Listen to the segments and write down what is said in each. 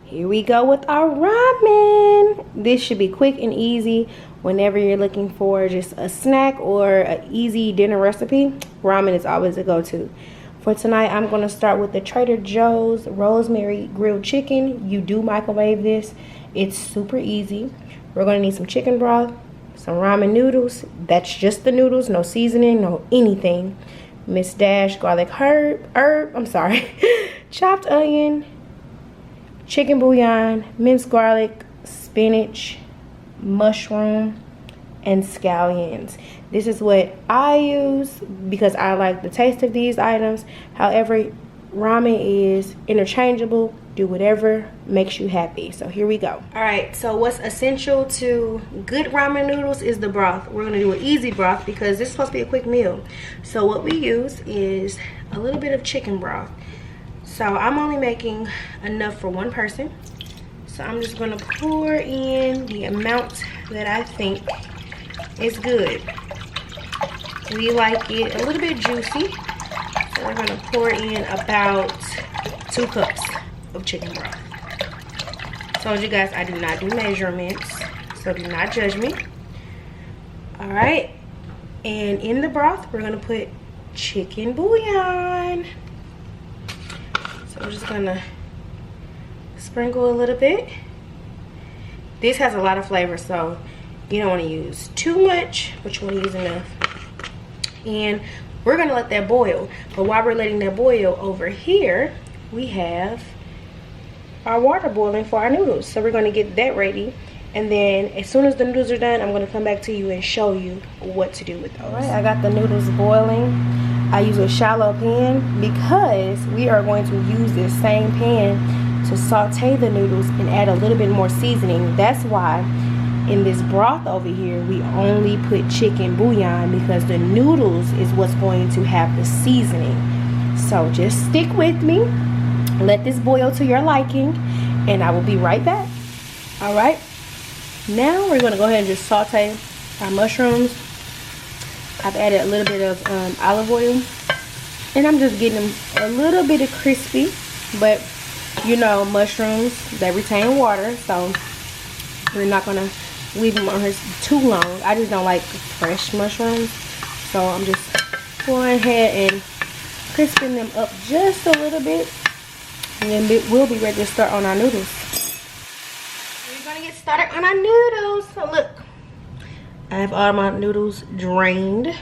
here we go with our ramen. This should be quick and easy whenever you're looking for just a snack or an easy dinner recipe. Ramen is always a go-to. For tonight, I'm going to start with the Trader Joe's rosemary grilled chicken. You do microwave this. It's super easy. We're going to need some chicken broth, some ramen noodles. That's just the noodles, no seasoning, no anything. Miss Dash garlic chopped onion, chicken bouillon, minced garlic, spinach, mushroom, and scallions. This is what I use because I like the taste of these items. However, ramen is interchangeable. Do whatever makes you happy. So here we go. All right, so what's essential to good ramen noodles is the broth. We're gonna do an easy broth because this is supposed to be a quick meal. So what we use is a little bit of chicken broth. So I'm only making enough for one person. So I'm just gonna pour in the amount that I think is good. We like it a little bit juicy. So we're gonna pour in about 2 cups of chicken broth. Told you guys I do not do measurements, so do not judge me. All right, and in the broth we're gonna put chicken bouillon. So I'm just gonna sprinkle a little bit. This has a lot of flavor, so you don't want to use too much, but you want to use enough. And we're gonna let that boil. But while we're letting that boil, over here we have our water boiling for our noodles. So we're gonna get that ready. And then as soon as the noodles are done, I'm gonna come back to you and show you what to do with those. All right, I got the noodles boiling. I use a shallow pan because we are going to use this same pan to saute the noodles and add a little bit more seasoning. That's why in this broth over here, we only put chicken bouillon because the noodles is what's going to have the seasoning. So just stick with me. Let this boil to your liking, and I will be right back. All right. Now we're going to go ahead and just saute our mushrooms. I've added a little bit of olive oil, and I'm just getting them a little bit of crispy. But you know, mushrooms, they retain water, so we're not going to leave them on here too long. I just don't like fresh mushrooms, so I'm just going ahead and crisping them up just a little bit, and then we'll be ready to start on our noodles. We're gonna get started on our noodles. So look, I have all my noodles drained.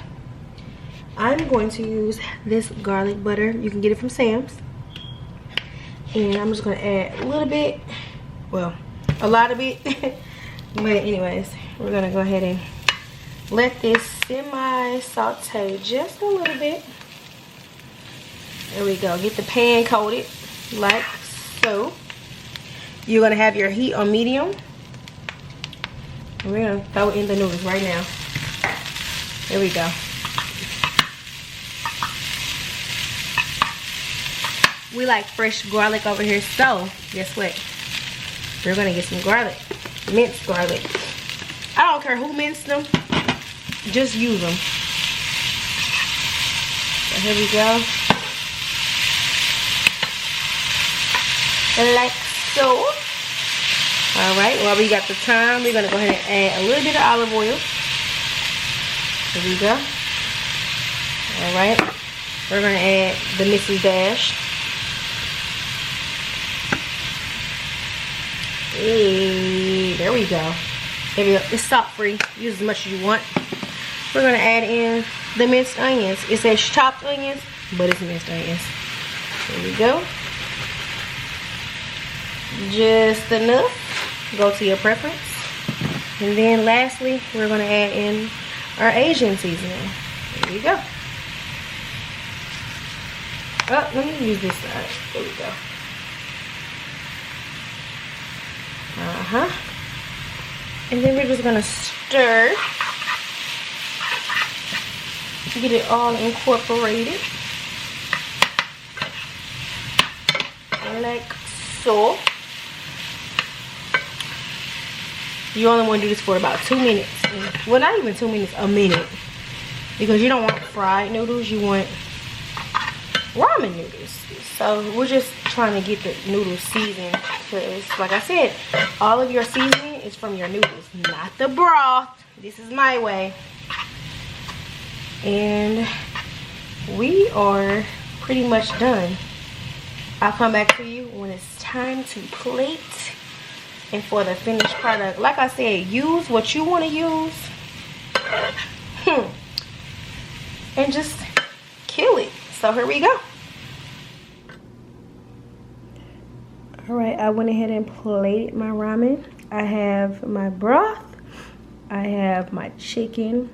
I'm going to use this garlic butter. You can get it from Sam's, and I'm just gonna add a little bit, well, a lot of it. But anyways, we're gonna go ahead and let this semi-saute just a little bit. There we go. Get the pan coated like so. You're gonna have your heat on medium. We're gonna throw in the noodles right now. There we go. We like fresh garlic over here, so guess what? We're gonna get some garlic. Minced garlic. I don't care who minced them, just use them. So here we go. Like so. Alright, while we got the time, we're gonna go ahead and add a little bit of olive oil. Here we go. Alright. We're gonna add the Mrs. Dash. Hey, there we go. There we go. It's salt free. Use as much as you want. We're gonna add in the minced onions. It says chopped onions, but it's minced onions. There we go. Just enough. Go to your preference. And then lastly, we're gonna add in our Asian seasoning. There we go. Oh, let me use this side. There we go. And then we're just gonna stir. Get it all incorporated. Like so. You only want to do this for about 2 minutes. Well, not even 2 minutes, a minute. Because you don't want fried noodles, you want ramen noodles. So we're just trying to get the noodles seasoned, because like I said, all of your seasoning is from your noodles, not the broth. This is my way. And we are pretty much done. I'll come back to you when it's time to plate and for the finished product. Like I said, use what you want to use and just kill it. So here we go. All right, I went ahead and plated my ramen. I have my broth, I have my chicken,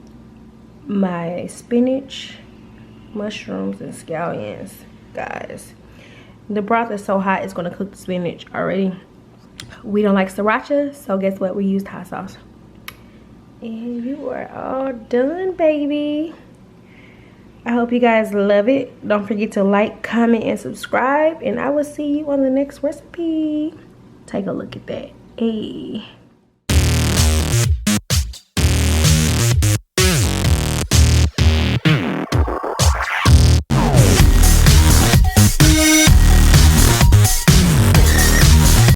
my spinach, mushrooms, and scallions. Guys, the broth is so hot it's gonna cook the spinach already. We don't like sriracha, so guess what? We used hot sauce. And you are all done, baby. I hope you guys love it. Don't forget to like, comment, and subscribe, and I will see you on the next recipe. Take a look at that. Hey.